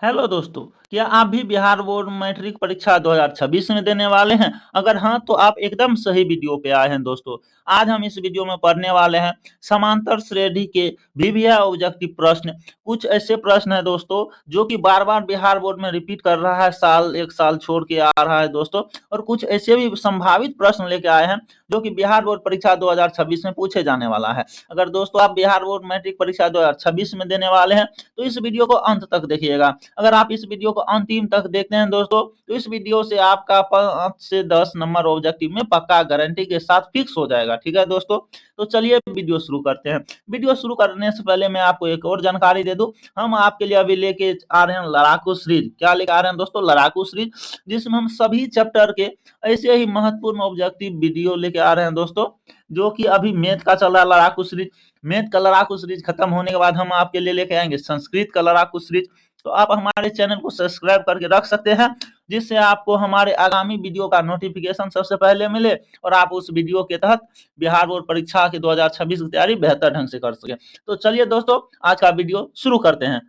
Hello दोस्तों, क्या आप भी बिहार बोर्ड मैट्रिक परीक्षा 2026 में देने वाले हैं? अगर हाँ, तो आप एकदम सही वीडियो पे आए हैं दोस्तों। आज हम इस वीडियो में पढ़ने वाले हैं समांतर श्रेणी के वीवीआई ऑब्जेक्टिव प्रश्न। कुछ ऐसे प्रश्न हैं दोस्तों जो कि बार-बार बिहार बोर्ड में रिपीट कर रहा है, साल एक साल छोड़ के आ रहा है दोस्तों। और कुछ ऐसे भी संभावित प्रश्न लेके आए हैं जो कि बिहार बोर्ड परीक्षा 2026 में पूछे जाने वाला है। अगर दोस्तों आप बिहार बोर्ड मैट्रिक परीक्षा 2026 में देने वाले हैं, तो इस वीडियो को अंत तक देखिएगा। अगर आप इस वीडियो को अंतिम तक देखते हैं दोस्तों, तो इस वीडियो से आपका 5 से 10 नंबर ऑब्जेक्टिव में पक्का गारंटी के साथ फिक्स हो जाएगा। ठीक है दोस्तों, तो चलिए वीडियो शुरू करते हैं। वीडियो शुरू करने से पहले मैं आपको एक और जानकारी दे दूं। हम आपके लिए अभी लेके आ रहे हैं लड़ाकू सीरीज। क्या लेके आ रहे हैं दोस्तों? लड़ाकू सीरीज, जिसमें हम सभी चैप्टर के ऐसे ही महत्वपूर्ण ऑब्जेक्टिव वीडियो लेके आ रहे हैं दोस्तों। जो कि अभी मैथ का चल रहा है लड़ाकू सीरीज। मैथ का लड़ाकू सीरीज खत्म होने के बाद हम आपके लिए लेके आएंगे संस्कृत का लड़ाकू सीरीज। तो आप हमारे चैनल को सब्सक्राइब करके रख सकते हैं, जिससे आपको हमारे आगामी वीडियो का नोटिफिकेशन सबसे पहले मिले और आप उस वीडियो के तहत बिहार बोर्ड परीक्षा की 2026 की तैयारी बेहतर ढंग से कर सके। तो चलिए दोस्तों, आज का वीडियो शुरू करते हैं।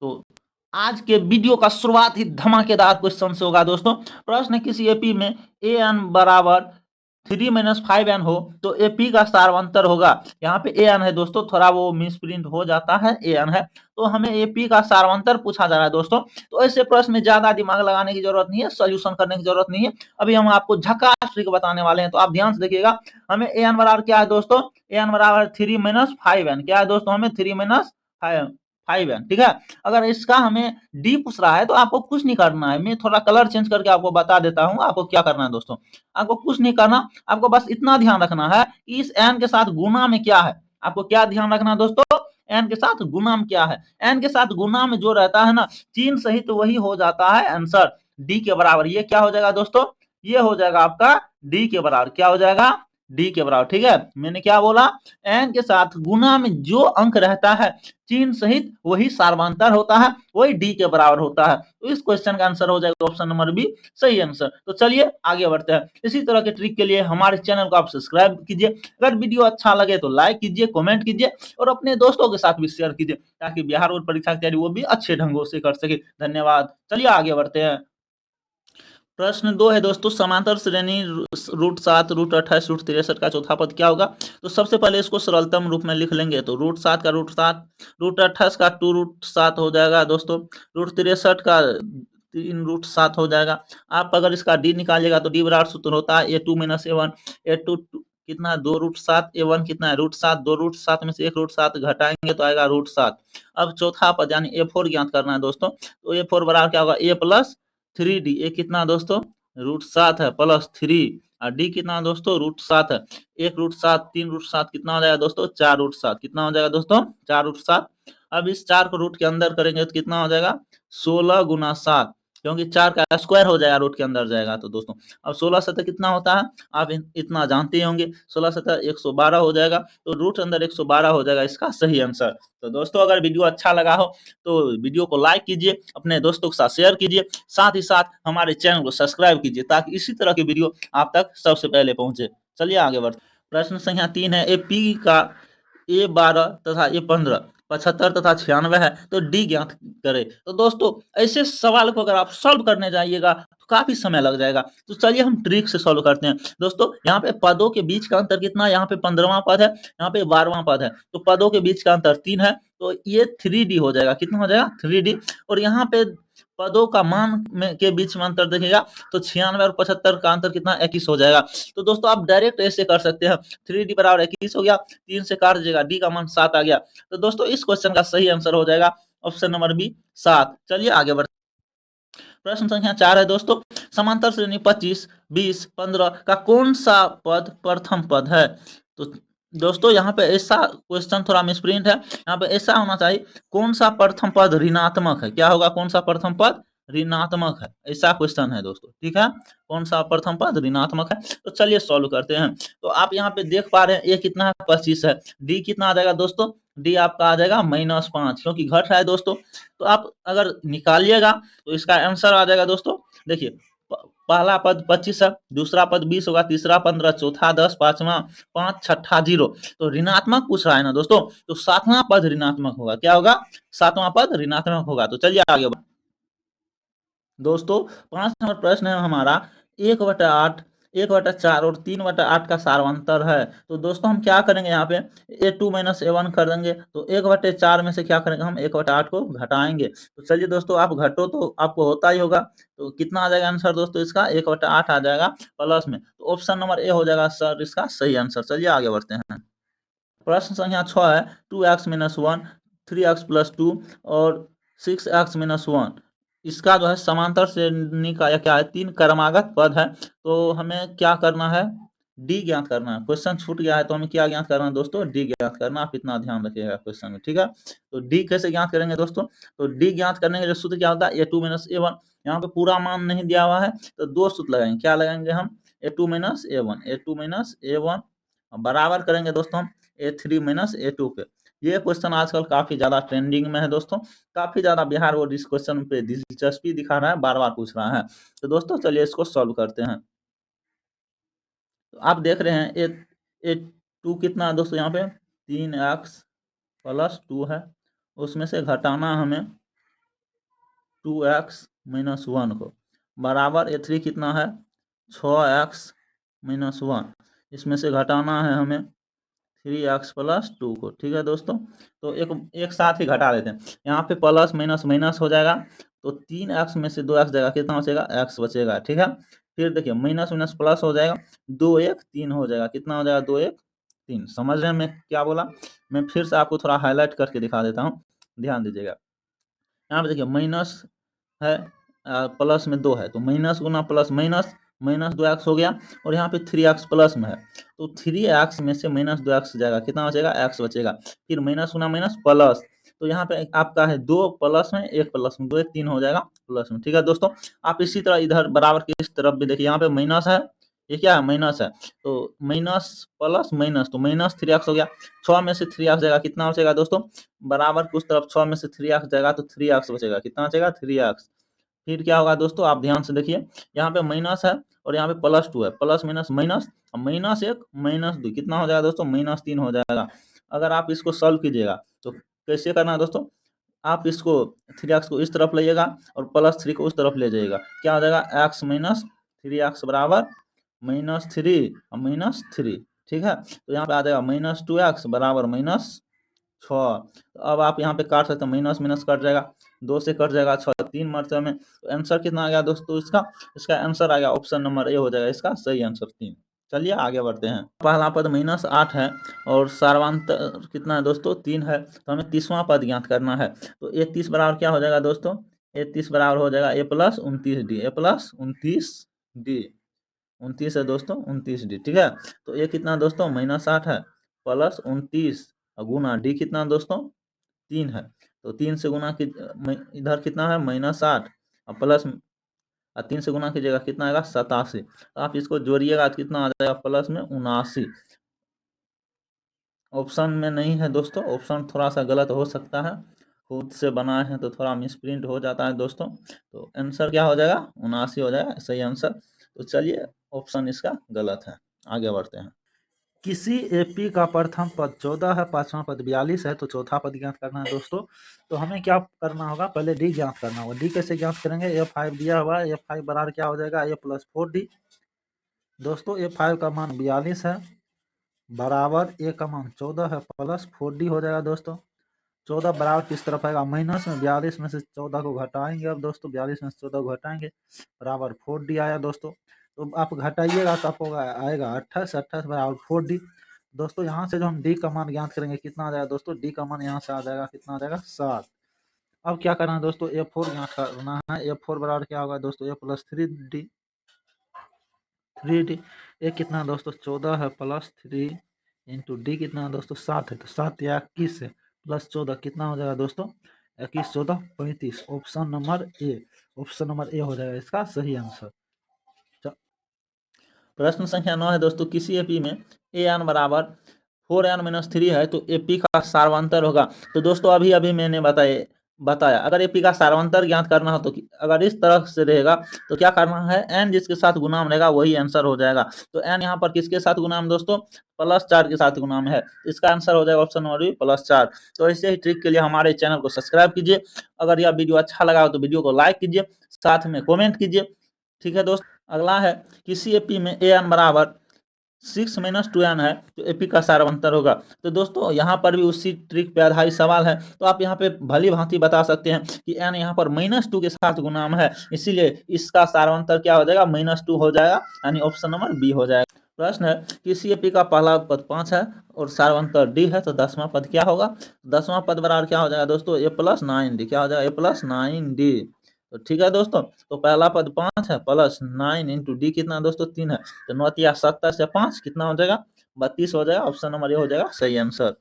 तो आज के वीडियो का शुरुआत ही धमाकेदार क्वेश्चन से होगा दोस्तों। प्रश्न किसी एपी में ए एन बराबर 3-5n हो तो एपी का सारवंतर होगा। यहाँ पे ए एन है दोस्तों, थोड़ा वो मिस प्रिंट हो जाता है, ए एन है। तो हमें एपी का सारवंतर पूछा जा रहा है दोस्तों। तो ऐसे प्रश्न में ज्यादा दिमाग लगाने की जरूरत नहीं है, सोल्यूशन करने की जरूरत नहीं है। अभी हम आपको झकास ट्रिक बताने वाले हैं, तो आप ध्यान से देखिएगा। हमें ए एन बराबर क्या है दोस्तों? ए एन बराबर 3-5n। क्या है दोस्तों? हमें 3-5n, ठीक है। अगर इसका हमें डी पूछ रहा है तो आपको कुछ नहीं करना है। मैं थोड़ा कलर चेंज करके आपको बता देता हूँ आपको क्या करना है दोस्तों। आपको कुछ नहीं करना, आपको बस इतना ध्यान रखना है कि इस एन के साथ गुना में क्या है। आपको क्या ध्यान रखना है दोस्तों? एन के साथ गुना में क्या है। एन के साथ गुना में जो रहता है ना, चिन्ह सहित तो वही हो जाता है आंसर डी के बराबर। ये क्या हो जाएगा दोस्तों? ये हो जाएगा आपका डी के बराबर। क्या हो जाएगा? डी के बराबर, ठीक है। मैंने क्या बोला? एन के साथ गुना में जो अंक रहता है चिन्ह सहित वही सार्वंतर होता है, वही डी के बराबर होता है। तो इस क्वेश्चन का आंसर हो जाएगा ऑप्शन नंबर बी, सही आंसर। तो चलिए आगे बढ़ते हैं। इसी तरह के ट्रिक के लिए हमारे चैनल को आप सब्सक्राइब कीजिए। अगर वीडियो अच्छा लगे तो लाइक कीजिए, कमेंट कीजिए और अपने दोस्तों के साथ भी शेयर कीजिए, ताकि बिहार बोर्ड परीक्षा की तैयारी वो भी अच्छे ढंगों से कर सके। धन्यवाद। चलिए आगे बढ़ते हैं। प्रश्न 2 है दोस्तों, समांतर श्रेणी √7, √28, √63 का चौथा पद क्या होगा? तो सबसे पहले इसको सरलतम रूप में लिख लेंगे। तो √7 का √7, √28 का 2√7 हो जाएगा दोस्तों, √63 का 3√7 हो जाएगा। आप अगर इसका डी निकालिएगा तो डी बराबर सूत्र होता है a2 - a1। a2 कितना? 2√7। a1 कितना है? √7। 2√7 में से 1√7 घटाएंगे तो आएगा √7। अब चौथा पद यानी a4 ज्ञात करना है दोस्तों। तो a4 बराबर क्या होगा? a+3d। ए कितना दोस्तों? √7 है, +3। और डी कितना दोस्तों? √7 है। 1√7, 3√7 कितना हो जाएगा दोस्तों? 4√7। कितना हो जाएगा दोस्तों? 4√7। अब इस 4 को रूट के अंदर करेंगे तो कितना हो जाएगा? 16 × 7, क्योंकि 4 का स्क्वायर हो जाएगा, रूट के अंदर जाएगा तो दोस्तों। अब 16 सतह कितना होता है? आप इतना जानते ही होंगे। 16 सतह 112 हो जाएगा, तो रूट अंदर 112 हो जाएगा इसका सही आंसर। तो दोस्तों अगर वीडियो अच्छा लगा हो तो वीडियो को लाइक कीजिए, अपने दोस्तों के साथ शेयर कीजिए, साथ ही साथ हमारे चैनल को सब्सक्राइब कीजिए, ताकि इसी तरह की वीडियो आप तक सबसे पहले पहुंचे। चलिए आगे बढ़ते। प्रश्न संख्या 3 है, एपी का A12 तथा A15 75 तथा 96 है, तो डी ज्ञात करें। तो दोस्तों ऐसे सवाल को अगर आप सॉल्व करने जाइएगा तो काफी समय लग जाएगा। तो चलिए हम ट्रिक से सॉल्व करते हैं दोस्तों। यहाँ पे पदों के बीच का अंतर कितना? यहाँ पे 15वां पद है, यहाँ पे 12वां पद है, तो पदों के बीच का अंतर 3 है, तो ये 3d हो जाएगा। कितना हो जाएगा? 3d। और यहाँ पे पदों का मान में के बीच में अंतर देखिएगा तो 96 और 75 का अंतर कितना? 21 हो जाएगा। तो दोस्तों आप डायरेक्ट ऐसे कर सकते हैं, 3d बराबर 21 हो गया, 3 से काट दीजिएगा, डी का मान 7 आ गया। तो दोस्तों इस क्वेश्चन का सही आंसर हो जाएगा ऑप्शन नंबर बी, 7। चलिए आगे बढ़ते। प्रश्न संख्या 4 है दोस्तों, समांतर श्रेणी 25, 20, 15 का कौन सा पद प्रथम पद है? तो दोस्तों यहाँ पे ऐसा क्वेश्चन थोड़ा मिसप्रिंट है। यहाँ पे ऐसा होना चाहिए, कौन सा प्रथम पद ऋणात्मक है? क्या होगा? कौन सा प्रथम पद ऋणात्मक है? ऐसा क्वेश्चन है दोस्तों, ठीक है। कौन सा प्रथम पद ऋणात्मक है? तो चलिए सॉल्व करते हैं। तो आप यहाँ पे देख पा रहे हैं, ए कितना है? 25 है। डी कितना आ जाएगा दोस्तों? डी आपका आ जाएगा -5, क्योंकि घट रहा है दोस्तों। तो आप अगर निकालिएगा तो इसका आंसर आ जाएगा दोस्तों, देखिए पहला पद 25 है, दूसरा पद 20 होगा, तीसरा 15, चौथा 10, पांचवा 5, छठा 0। तो ऋणात्मक पूछ रहा है ना दोस्तों, तो सातवां पद ऋणात्मक होगा। क्या होगा? सातवां पद ऋणात्मक होगा। तो चलिए आगे दोस्तों 5 नंबर प्रश्न है हमारा 1/8, 1/4 और 3/8 का सारवंतर है। तो दोस्तों हम क्या करेंगे यहाँ पे a2 - a1 कर देंगे। तो 1/4 में से क्या करेंगे हम 1/8 को घटाएंगे। तो चलिए दोस्तों आप घटो तो आपको होता ही होगा। तो कितना आ जाएगा आंसर दोस्तों इसका 1/8 आ जाएगा प्लस में। तो ऑप्शन नंबर ए हो जाएगा सर इसका सही आंसर। चलिए आगे बढ़ते हैं। प्रश्न संख्या 6 है 2x - 1, 3x + 2 और 6x - 1। इसका जो है समांतर श्रेणी का या क्या है 3 क्रमागत पद है। तो हमें क्या करना है डी ज्ञात करना है। क्वेश्चन छूट गया है तो हमें क्या ज्ञात करना है दोस्तों डी ज्ञात करना। आप इतना ध्यान रखिएगा क्वेश्चन में, ठीक है। तो डी कैसे ज्ञात करेंगे दोस्तों? तो डी ज्ञात करने का जो सूत्र क्या होता है a2 - a1। यहाँ पे पूरा मान नहीं दिया हुआ है तो दो सूत्र लगाएंगे। क्या लगाएंगे हम a2 - a1, a2 - a1 बराबर करेंगे दोस्तों हम a3 - a2 के। ये क्वेश्चन आजकल काफी ज्यादा ट्रेंडिंग में है दोस्तों। काफी ज्यादा बिहार बोर्ड इस क्वेश्चन पे दिलचस्पी दिखा रहा है, बार बार पूछ रहा है। तो दोस्तों चलिए इसको सॉल्व करते हैं। तो आप देख रहे हैं ए टू कितना है दोस्तों यहाँ पे 3x + 2 है। उसमें से घटाना हमें 2x - 1 को बराबर a3 कितना है 6x - 1। इसमें से घटाना है हमें 3x + 2 को, ठीक है दोस्तों। तो एक साथ ही घटा लेते हैं। यहाँ पे प्लस माइनस माइनस हो जाएगा। तो 3x में से 2x जाएगा, कितना बचेगा x बचेगा, ठीक है। फिर देखिए माइनस माइनस प्लस हो जाएगा, 2 1 3 हो जाएगा। कितना हो जाएगा 2 1 3। समझ रहे हैं मैं क्या बोला? मैं फिर से आपको थोड़ा हाईलाइट करके दिखा देता हूँ, ध्यान दीजिएगा। यहाँ पे देखिए माइनस है प्लस में 2 है तो माइनस गुना प्लस माइनस, -2x हो गया। और यहाँ पे 3x प्लस में है तो 3x में से -2x जाएगा, कितना बचेगा x बचेगा। फिर माइनस गुना माइनस प्लस, तो यहाँ पे आपका है 2 प्लस में 1 प्लस में 2 1 3 हो जाएगा प्लस में, ठीक है दोस्तों। आप इसी तरह इधर बराबर की इस तरफ भी देखिए, यहाँ पे माइनस है, ये क्या है माइनस है। तो माइनस प्लस माइनस तो -3x हो गया। 6 में से 3x जाएगा, कितना बचेगा दोस्तों बराबर की उस तरफ 6 में से 3x जाएगा तो 3x बचेगा, कितना बचेगा 3x। फिर क्या होगा दोस्तों आप ध्यान से देखिए, यहाँ पे माइनस है और यहाँ पे +2 है, प्लस माइनस माइनस, -1 -2 कितना हो जाएगा दोस्तों -3 हो जाएगा। अगर आप इसको सॉल्व कीजिएगा तो कैसे करना है दोस्तों, आप इसको 3x को इस तरफ लाइएगा और +3 को उस तरफ ले जाइएगा। क्या हो जाएगा x - 3x बराबर -3 और -3, ठीक है। तो यहाँ पे आ जाएगा -2x बराबर -6। तो अब आप यहाँ पे काट सकते हैं, माइनस माइनस कट जाएगा, 2 से कट जाएगा 6 3 मरते में। तो आंसर कितना आ गया दोस्तों इसका आंसर आ गया ऑप्शन नंबर ए हो जाएगा इसका सही आंसर 3। चलिए आगे बढ़ते हैं। पहला पद -8 है और सार्वंतर कितना है दोस्तों 3 है। तो हमें 30वां पद ज्ञात करना है। तो ए 30 बराबर क्या हो जाएगा दोस्तों ए 30 बराबर हो जाएगा a + 29d, a + 29d, 29 है दोस्तों 29d, ठीक है। तो ये कितना दोस्तों -8 है प्लस 29 और गुना डी कितना दोस्तों 3 है। तो 3 से गुना की इधर कितना है -8 और प्लस 3 से गुना कीजिएगा कितना आएगा 87। तो आप इसको जोड़िएगा तो कितना आ जाएगा प्लस में 79। ऑप्शन में नहीं है दोस्तों, ऑप्शन थोड़ा सा गलत हो सकता है, खुद से बनाए हैं तो थोड़ा मिसप्रिंट हो जाता है दोस्तों। तो आंसर क्या हो जाएगा 79 हो जाएगा सही आंसर। तो चलिए ऑप्शन इसका गलत है, आगे बढ़ते हैं। किसी एपी का प्रथम पद 14 है, पांचवा पद 42 है, तो चौथा पद ज्ञात करना है दोस्तों। तो हमें क्या करना होगा पहले डी ज्ञात करना होगा। डी कैसे ज्ञात करेंगे a5 दिया हुआ है, a5 बराबर क्या हो जाएगा a + 4d। दोस्तों a5 का मान 42 है बराबर a का मान 14 है प्लस 4d हो जाएगा दोस्तों। 14 बराबर किस तरफ आएगा माइनस में, 42 में से 14 को घटाएंगे। अब दोस्तों 42 में से 14 को घटाएंगे बराबर 4d आया दोस्तों। तो आप घटाइएगा तो आपको आएगा 28, 28 बराबर 4d। दोस्तों यहाँ से जो हम डी का मान ज्ञात करेंगे कितना आ जाएगा दोस्तों डी का मान यहाँ से आ जाएगा कितना आ जाएगा 7। अब क्या करना है दोस्तों a4 ज्ञात करना है। a4 बराबर क्या होगा दोस्तों a + 3d, 3d। ये कितना दोस्तों 14 है प्लस 3 इंटू डी कितना दोस्तों 7 है। तो 7 या 21 है प्लस 14 कितना हो जाएगा दोस्तों 21 14 35। ऑप्शन नंबर ए हो जाएगा इसका सही आंसर। प्रश्न संख्या 9 है दोस्तों, किसी एपी में an बराबर 4n - 3 है तो एपी का सार्वंतर होगा। तो दोस्तों अभी अभी मैंने बताया। अगर एपी का सारवंतर ज्ञात करना हो तो अगर इस तरह से रहेगा तो क्या करना है, एन जिसके साथ गुणाम रहेगा वही आंसर हो जाएगा। तो एन यहाँ पर किसके साथ गुणाम दोस्तों, +4 के साथ गुणाम है। इसका आंसर हो जाएगा ऑप्शन नंबर बी +4। तो ऐसे ही ट्रिक के लिए हमारे चैनल को सब्सक्राइब कीजिए। अगर यह वीडियो अच्छा लगा हो तो वीडियो को लाइक कीजिए, साथ में कॉमेंट कीजिए। ठीक है दोस्त, अगला है किसी एपी में ए एन बराबर 6-2n है तो एपी का सारवंतर होगा। तो दोस्तों यहाँ पर भी उसी ट्रिक पे आधारित सवाल है। तो आप यहाँ पे भली भांति बता सकते हैं कि n यहाँ पर -2 के साथ गुणाम है, इसीलिए इसका सारवंतर क्या हो जाएगा, -2 हो जाएगा, यानी ऑप्शन नंबर बी हो जाएगा। प्रश्न है किसी एपी का पहला पद 5 है और सारवंतर डी है तो 10वां पद क्या होगा। 10वां पद बराबर क्या हो जाएगा दोस्तों, a+9d। क्या हो जाएगा, a+9d। तो ठीक है दोस्तों, तो पहला पद 5 है, +9 इंटू डी कितना दोस्तों, 3 है। तो 9 या 70 से 5 कितना हो जाएगा, 32 हो जाएगा। ऑप्शन नंबर ए हो जाएगा सही आंसर।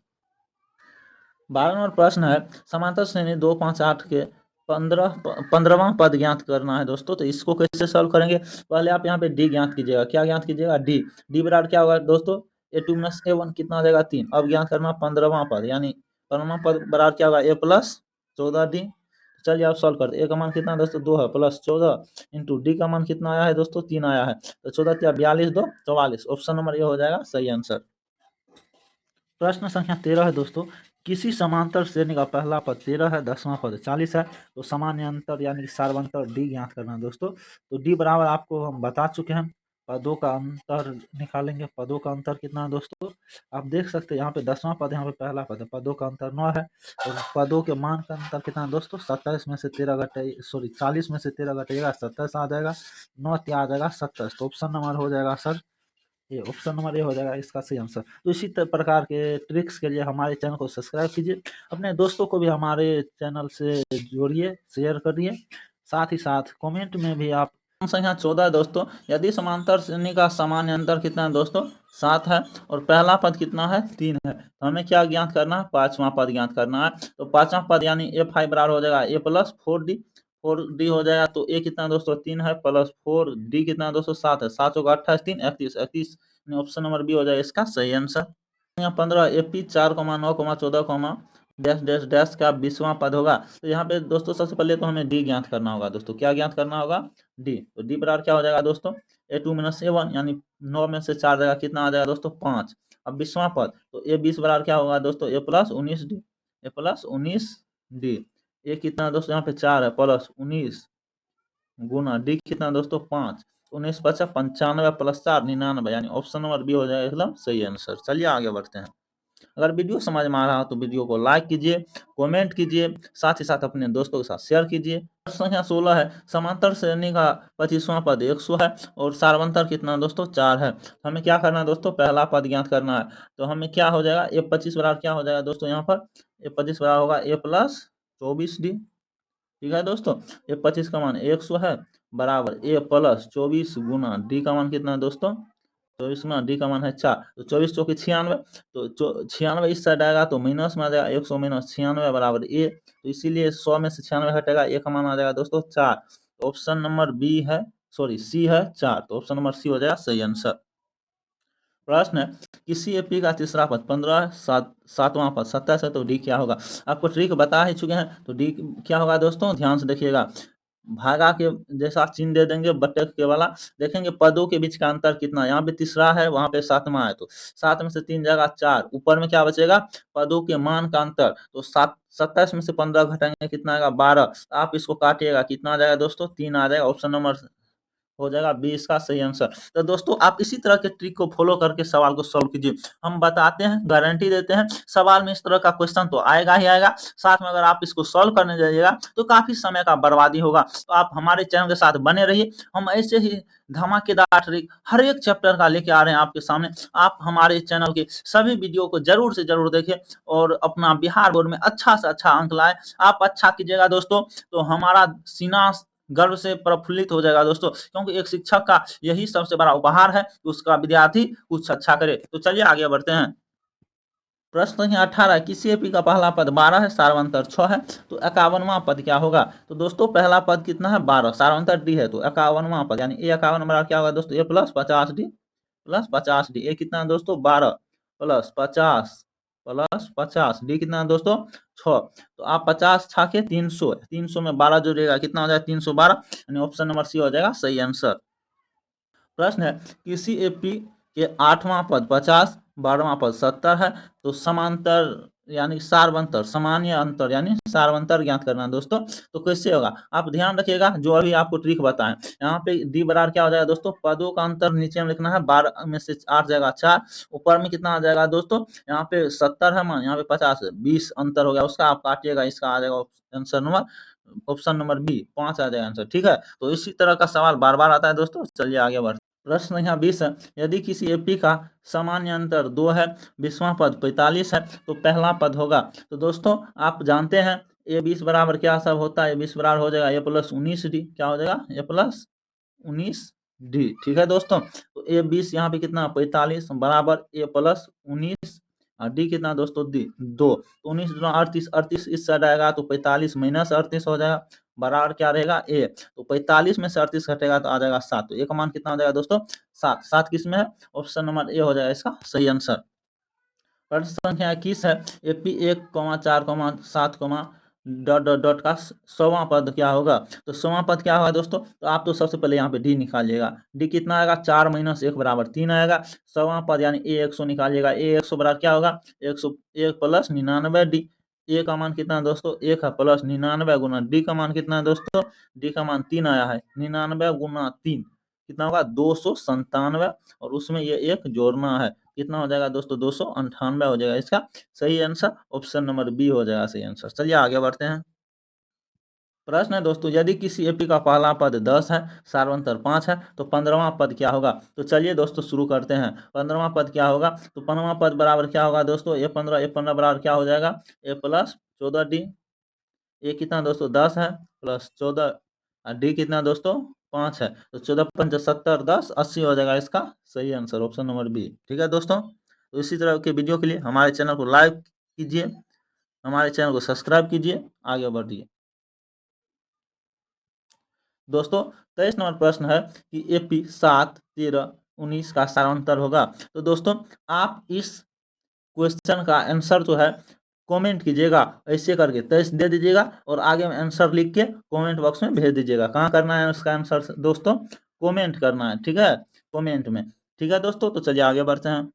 12 नंबर प्रश्न है समांतर श्रेणी 2, 5, 8 के 15वां पद ज्ञात करना है दोस्तों। तो इसको कैसे सॉल्व करेंगे, पहले आप यहाँ पे डी ज्ञात कीजिएगा। क्या ज्ञात कीजिएगा, डी बराबर क्या होगा दोस्तों, a2 - a1 कितना हो जाएगा, 3। अब ज्ञात करना 15वां पद, यानी 15वां पद बराबर क्या होगा, a+14d। चलिए आप सॉल्व करते। ए का मान कितना है दोस्तों, 2 है, +14 इंटू डी का मान कितना आया है दोस्तों, 3 आया है। तो 14 या 42, 2 44। ऑप्शन नंबर ये हो जाएगा सही आंसर। प्रश्न संख्या 13 है दोस्तों, किसी समांतर श्रेणी का पहला पद 13 है, 10वां पद 40 है, तो समानांतर यानी कि सारवंतर डी ज्ञात करना है दोस्तों। तो डी बराबर आपको हम बता चुके हैं, पदों का अंतर निकालेंगे। पदों का अंतर कितना है दोस्तों, आप देख सकते हैं यहाँ पे 10वां पद, यहाँ पे पहला पद है, पदों का अंतर 9 है। और पदों के मान का अंतर कितना है दोस्तों, 27 में से 13 घटाइए, 40 में से 13 घटाइएगा, 27 आ जाएगा, 9 आ जाएगा 27। तो ऑप्शन नंबर हो जाएगा सर, ये ऑप्शन नंबर ए हो जाएगा इसका सही आंसर। तो इसी प्रकार के ट्रिक्स के लिए हमारे चैनल को सब्सक्राइब कीजिए, अपने दोस्तों को भी हमारे चैनल से जोड़िए, शेयर करिए, साथ ही साथ कमेंट में भी आप। संख्या 14 दोस्तों, यदि समांतर श्रेणी का सामान्य अंतर कितना है दोस्तों, 7 है और पहला पद कितना है, 3 है, तो हमें क्या ज्ञात करना है, 5वां पद ज्ञात करना है। तो 5वां पद यानी a5 बराबर हो जाएगा a+4d, 4d हो जाएगा। तो a कितना दोस्तों, 3 है, +4d कितना दोस्तों, 7 है, 7 होगा 28, 3 31। ऑप्शन नंबर बी हो जाएगा इसका सही answer. 15 AP 4,9,14, dash dash dash का 20वां पद होगा। तो यहाँ पे दोस्तों सबसे पहले तो हमें डी ज्ञात करना होगा दोस्तों। क्या ज्ञात करना होगा, डी। तो डी बराबर क्या हो जाएगा दोस्तों, a2 - a1, यानी 9 में से 4 जाएगा, कितना आ जाएगा दोस्तों, 5। अब 20वां पद, तो a20 बराबर क्या होगा दोस्तों, a+19d, a+19d। ए कितना दोस्तों, यहाँ पे 4 है, +19 गुना डी कितना दोस्तों, 5। 19 × 5 = 95 + 4 = 99, यानी ऑप्शन नंबर बी हो जाएगा एकदम सही आंसर। चलिए आगे बढ़ते हैं। अगर वीडियो समझ में आ रहा हो तो वीडियो को लाइक कीजिए, कमेंट कीजिए, साथ ही साथ अपने दोस्तों के साथ शेयर कीजिए। संख्या 16 है, समांतर श्रेणी का 25वां पद 100 है और सारवंतर कितना दोस्तों, 4 है। हमें क्या करना है दोस्तों, पहला पद ज्ञात करना है। तो हमें क्या हो जाएगा, a25 बराबर क्या हो जाएगा दोस्तों, यहाँ पर a25 बराबर होगा a+24d। ठीक है दोस्तों, a25 का मान 100 है, बराबर a+24 गुना डी का मान कितना है दोस्तों, 24 गुना डी का मान है 4। तो 24 चौके 96, तो 96 इस साइड आएगा तो माइनस में आ जाएगा, 100 - 96 बराबर ए। तो इसीलिए 100 में से 96 हटेगा, ए का मान आ जाएगा दोस्तों 4। तो ऑप्शन नंबर बी है, सॉरी सी है 4। तो ऑप्शन नंबर सी हो जाएगा सही आंसर। प्रश्न है किसी एपी का तीसरा पद 15, 7वां पद 27 है, तो डी क्या होगा। आपको ट्रिक बता ही चुके हैं। तो डी क्या होगा दोस्तों, ध्यान से देखिएगा, भागा के जैसा चिन्ह दे देंगे, बटक के वाला, देखेंगे पदों के बीच का अंतर कितना। यहाँ पे तीसरा है, वहां पे 7वां है, तो 7 में से 3 जाएगा 4, ऊपर में क्या बचेगा, पदों के मान का अंतर। तो 27 में से 15 घटाएंगे कितना आएगा, 12। आप इसको काटिएगा, कितना आ जाएगा दोस्तों, 3 आ जाएगा। ऑप्शन नंबर हो जाएगा बी इसका सही आंसर। तो दोस्तों आप इसी तरह के ट्रिक को फॉलो करके सवाल को सॉल्व कीजिए। हम बताते हैं, गारंटी देते हैं, सवाल में इस तरह का क्वेश्चन तो आएगा ही आएगा। साथ में अगर आप इसको सॉल्व करने जाइएगा तो काफी समय का बर्बादी होगा। तो आप हमारे चैनल के साथ बने रहिए, हम ऐसे ही धमाकेदार ट्रिक हर एक चैप्टर का लेके आ रहे हैं आपके सामने। आप हमारे चैनल के सभी वीडियो को जरूर से जरूर देखें और अपना बिहार बोर्ड में अच्छा से अच्छा अंक लाए। आप अच्छा कीजिएगा दोस्तों तो हमारा सीना गर्व से प्रफुल्लित हो जाएगा दोस्तों, क्योंकि एक शिक्षक का यही सबसे बड़ा उपहार है कि उसका विद्यार्थी कुछ अच्छा करे। तो चलिए आगे बढ़ते हैं। प्रश्न संख्या 18, किसी एपी का पहला पद 12 है, सारवंतर 6 है, तो 51वां पद क्या होगा। तो दोस्तों पहला पद कितना है, 12, सारवंतर डी है, तो 51वां पद यानी ए 51 बराबर क्या होगा दोस्तों, a+50d, +50d। ए कितना है दोस्तों, 12 + 50 प्लस 50, डी कितना है दोस्तों 6। तो आप 50 छाके 300, 300 में 12 जोड़िएगा कितना हो जाएगा 312, यानी ऑप्शन नंबर सी हो जाएगा सही आंसर। प्रश्न है किसी एपी के 8वां पद 50, 12वां पद 70 है, तो समांतर यानी सार्वंतर सामान्य अंतर यानी सार्वंतर ज्ञात करना है दोस्तों। तो कैसे होगा आप ध्यान रखिएगा, जो अभी आपको ट्रिक बताएं। यहाँ पे डी बराबर क्या हो जाएगा दोस्तों, पदों का अंतर नीचे में लिखना है, 12 में से 8 जाएगा 4, ऊपर में कितना आ जाएगा दोस्तों, यहाँ पे 70 है मान, यहाँ पे 50 है, 20 अंतर हो गया उसका, आप काटिएगा, इसका आ जाएगा answer number option number B 5 आ जाएगा आंसर। ठीक है, तो इसी तरह का सवाल बार बार आता है दोस्तों। चलिए आगे बढ़ते। प्रश्न यहाँ 20 है, यदि किसी एपी का सामान्य अंतर 2 है, 20वां पद 45 है, तो पहला पद होगा। तो दोस्तों आप जानते हैं ए 20 बराबर क्या सब होता है, ए 20 बराबर हो जाएगा ए प्लस 19 डी, क्या हो जाएगा ए प्लस 19 डी। ठीक है दोस्तों, तो ए 20 यहाँ पे कितना 45 बराबर ए प्लस 19 और डी कितना दोस्तों डी 2, तो 19 दूना 38, 38 इस साइड आएगा तो 45 माइनस 38 हो जाएगा, बराबर क्या रहेगा ए। तो 45 में से 38 घटेगा तो आ जाएगा 7, तो ए का मान कितना हो जाएगा दोस्तों 7, 7 किस में है, ऑप्शन नंबर ए हो जाएगा इसका सही आंसर। प्रश्न संख्या 21 है, एपी 1, 4, 7, डॉट डॉट डॉट का 100वां पद क्या होगा। तो 100वां पद क्या होगा दोस्तों, तो आप तो सबसे पहले यहाँ पे डी निकालिएगा, डी कितना आएगा 4 माइनस 1 बराबर 3 आएगा। 100वां पद यानी ए 100 निकालिएगा, ए 100 बराबर क्या होगा 100, 1 प्लस 99 डी। ए का मान कितना है दोस्तों 1 है, प्लस 99 गुना डी का मान कितना है दोस्तों, डी का मान 3 आया है, 99 गुना 3 कितना होगा 297, और उसमें ये एक जोड़ना है, कितना हो जाएगा दोस्तों 298 हो जाएगा इसका सही आंसर, ऑप्शन नंबर बी हो जाएगा सही आंसर। चलिए आगे बढ़ते हैं। प्रश्न है दोस्तों, यदि किसी एपी का पहला पद 10 है, सार्वंतर 5 है, तो 15वां पद क्या होगा। तो चलिए दोस्तों शुरू करते हैं, 15वां पद क्या होगा। तो 15वां पद बराबर क्या होगा दोस्तों, ए 15 बराबर क्या हो जाएगा ए प्लस 14 डी। ए कितना दोस्तों 10 है प्लस 14, और डी कितना दोस्तों 5 है, तो 14 पंच 70, 10 80 हो जाएगा इसका सही आंसर, ऑप्शन नंबर बी। ठीक है दोस्तों, तो इसी तरह के वीडियो के लिए हमारे चैनल को लाइक कीजिए, हमारे चैनल को सब्सक्राइब कीजिए, आगे बढ़िए। दोस्तों 23 नंबर प्रश्न है कि एपी 7, 13, 19 का सारांतर होगा। तो दोस्तों आप इस क्वेश्चन का आंसर जो है कमेंट कीजिएगा, ऐसे करके 23 दे दीजिएगा और आगे में आंसर लिख के कमेंट बॉक्स में भेज दीजिएगा। कहाँ करना है उसका आंसर दोस्तों, कमेंट करना है, ठीक है कमेंट में। ठीक है दोस्तों, तो चलिए आगे बढ़ते हैं।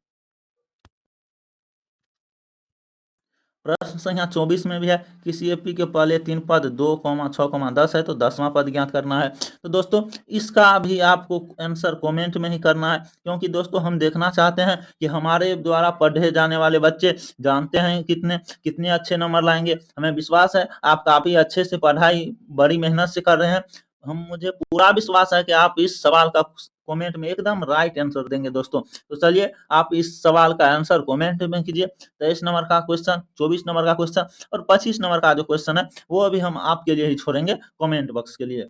प्रश्न संख्या 24 में भी है, किसी एपी के पहले 3 पद 2, 6, 10 है, तो 10वां पद ज्ञात करना है। तो दोस्तों इसका भी आपको आंसर कमेंट में ही करना है, क्योंकि दोस्तों हम देखना चाहते हैं कि हमारे द्वारा पढ़े जाने वाले बच्चे जानते हैं कितने कितने अच्छे नंबर लाएंगे। हमें विश्वास है आप काफ़ी अच्छे से पढ़ाई बड़ी मेहनत से कर रहे हैं, मुझे पूरा विश्वास है कि आप इस सवाल का कमेंट में एकदम राइट आंसर देंगे दोस्तों। तो चलिए आप इस सवाल का आंसर कमेंट में कीजिए। 23 नंबर का क्वेश्चन, 24 नंबर का क्वेश्चन और 25 नंबर का जो क्वेश्चन है वो अभी हम आपके लिए ही छोड़ेंगे कमेंट बॉक्स के लिए।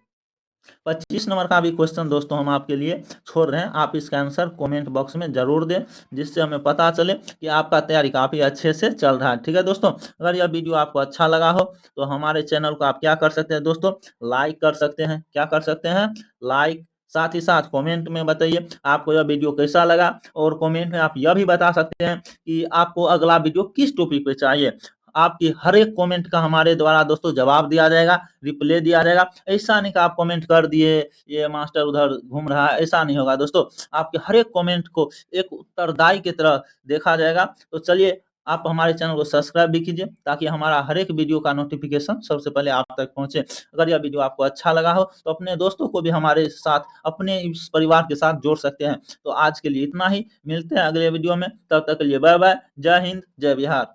25 नंबर का भी क्वेश्चन दोस्तों हम आपके लिए छोड़ रहे हैं, आप इसका आंसर कमेंट बॉक्स में जरूर दें, जिससे हमें पता चले कि आपका तैयारी काफ़ी अच्छे से चल रहा है। ठीक है दोस्तों, अगर यह वीडियो आपको अच्छा लगा हो तो हमारे चैनल को आप क्या कर सकते हैं दोस्तों, लाइक कर सकते हैं। क्या कर सकते हैं, लाइक, साथ ही साथ कमेंट में बताइए आपको यह वीडियो कैसा लगा, और कमेंट में आप यह भी बता सकते हैं कि आपको अगला वीडियो किस टॉपिक पे चाहिए। आपकी हर एक कमेंट का हमारे द्वारा दोस्तों जवाब दिया जाएगा, रिप्लाई दिया जाएगा। ऐसा नहीं कि आप कमेंट कर दिए ये मास्टर उधर घूम रहा है, ऐसा नहीं होगा दोस्तों। आपके हर एक कमेंट को एक उत्तरदायी की तरह देखा जाएगा। तो चलिए आप हमारे चैनल को सब्सक्राइब भी कीजिए, ताकि हमारा हर एक वीडियो का नोटिफिकेशन सबसे पहले आप तक पहुंचे। अगर यह वीडियो आपको अच्छा लगा हो तो अपने दोस्तों को भी हमारे साथ, अपने इस परिवार के साथ जोड़ सकते हैं। तो आज के लिए इतना ही, मिलते हैं अगले वीडियो में, तब तक के लिए बाय बाय, जय हिंद जय बिहार।